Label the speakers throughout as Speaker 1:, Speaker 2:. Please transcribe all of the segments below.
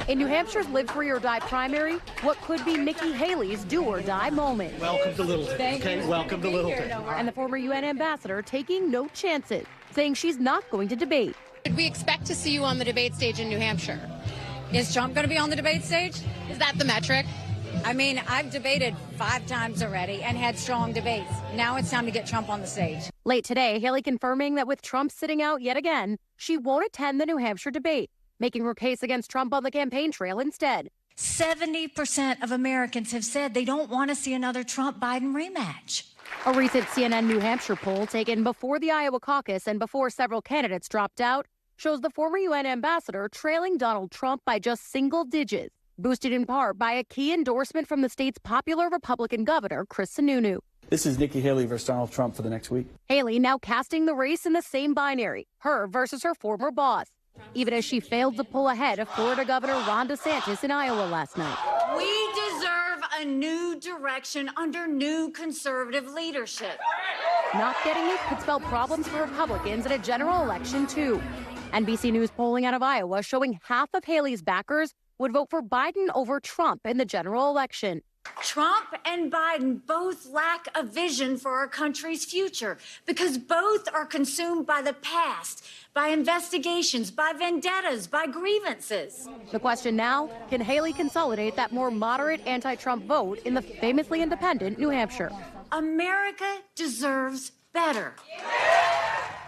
Speaker 1: In New Hampshire's Live Free or Die primary, what could be Nikki Haley's do or die moment.
Speaker 2: Welcome to Littleton. Okay, welcome to Littleton.
Speaker 1: And the former UN ambassador taking no chances, saying she's not going to debate.
Speaker 3: Should we expect to see you on the debate stage in New Hampshire?
Speaker 4: Is Trump going to be on the debate stage?
Speaker 3: Is that the metric?
Speaker 4: I mean, I've debated 5 times already and had strong debates. Now it's time to get Trump on the stage.
Speaker 1: Late today, Haley confirming that with Trump sitting out yet again, she won't attend the New Hampshire debate, making her case against Trump on the campaign trail instead.
Speaker 5: 70% of Americans have said they don't want to see another Trump-Biden rematch.
Speaker 1: A recent CNN New Hampshire poll taken before the Iowa caucus and before several candidates dropped out shows the former UN ambassador trailing Donald Trump by just single digits, boosted in part by a key endorsement from the state's popular Republican governor, Chris Sununu.
Speaker 6: This is Nikki Haley versus Donald Trump for the next week.
Speaker 1: Haley now casting the race in the same binary, her versus her former boss, even as she failed to pull ahead of Florida Governor Ron DeSantis in Iowa last night.
Speaker 5: We deserve a new direction under new conservative leadership.
Speaker 1: Not getting it could spell problems for Republicans in a general election, too. NBC News polling out of Iowa showing half of Haley's backers would vote for Biden over Trump in the general election.
Speaker 5: Trump and Biden both lack a vision for our country's future because both are consumed by the past, by investigations, by vendettas, by grievances.
Speaker 1: The question now, can Haley consolidate that more moderate anti-Trump vote in the famously independent New Hampshire?
Speaker 5: America deserves better.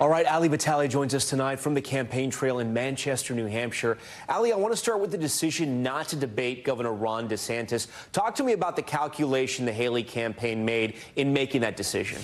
Speaker 7: All right, Ali Vitale joins us tonight from the campaign trail in Manchester, New Hampshire. Ali, I want to start with the decision not to debate Governor Ron DeSantis. Talk to me about the calculation the Haley campaign made in making that decision.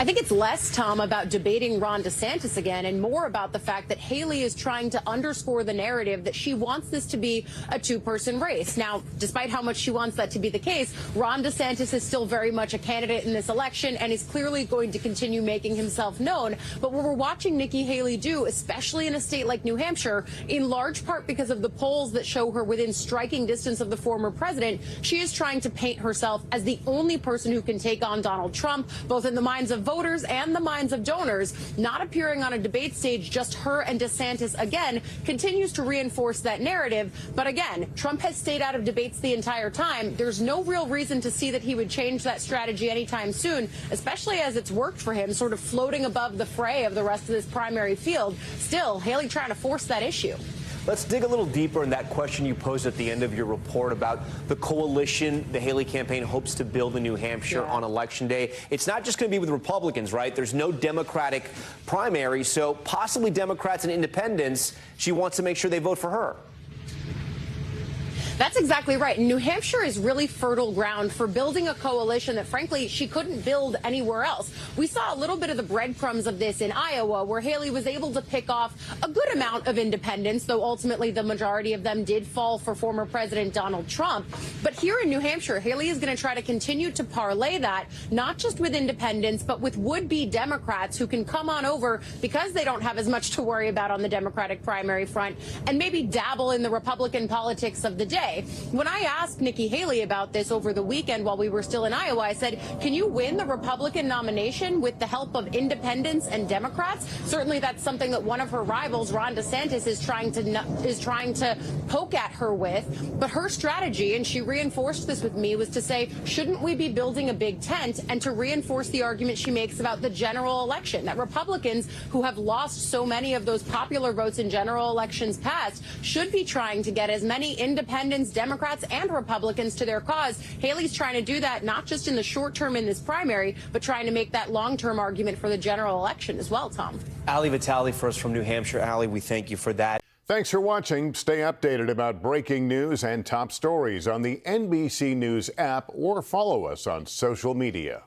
Speaker 3: I think it's less, Tom, about debating Ron DeSantis again and more about the fact that Haley is trying to underscore the narrative that she wants this to be a two-person race. Now, despite how much she wants that to be the case, Ron DeSantis is still very much a candidate in this election and is clearly going to continue making himself known. But what we're watching Nikki Haley do, especially in a state like New Hampshire, in large part because of the polls that show her within striking distance of the former president, she is trying to paint herself as the only person who can take on Donald Trump, both in the minds of voters and the minds of donors. Not appearing on a debate stage, just her and DeSantis again, continues to reinforce that narrative. But again, Trump has stayed out of debates the entire time. There's no real reason to see that he would change that strategy anytime soon, especially as it's worked for him, sort of floating above the fray of the rest of this primary field. Still, Haley trying to force that issue.
Speaker 7: Let's dig a little deeper in that question you posed at the end of your report about the coalition the Haley campaign hopes to build in New Hampshire on Election Day. It's not just going to be with Republicans, right? There's no Democratic primary, so possibly Democrats and independents. She wants to make sure they vote for her.
Speaker 3: That's exactly right. New Hampshire is really fertile ground for building a coalition that, frankly, she couldn't build anywhere else. We saw a little bit of the breadcrumbs of this in Iowa, where Haley was able to pick off a good amount of independents, though ultimately the majority of them did fall for former President Donald Trump. But here in New Hampshire, Haley is going to try to continue to parlay that, not just with independents, but with would-be Democrats who can come on over because they don't have as much to worry about on the Democratic primary front and maybe dabble in the Republican politics of the day. When I asked Nikki Haley about this over the weekend while we were still in Iowa, I said, can you win the Republican nomination with the help of independents and Democrats? Certainly that's something that one of her rivals, Ron DeSantis, is trying to poke at her with. But her strategy, and she reinforced this with me, was to say, shouldn't we be building a big tent, and to reinforce the argument she makes about the general election, that Republicans who have lost so many of those popular votes in general elections past should be trying to get as many independents, Democrats, and Republicans to their cause. Haley's trying to do that not just in the short term in this primary, but trying to make that long-term argument for the general election as well, Tom.
Speaker 7: Ali Vitale for us from New Hampshire. Ali, we thank you for that.
Speaker 8: Thanks for watching. Stay updated about breaking news and top stories on the NBC News app or follow us on social media.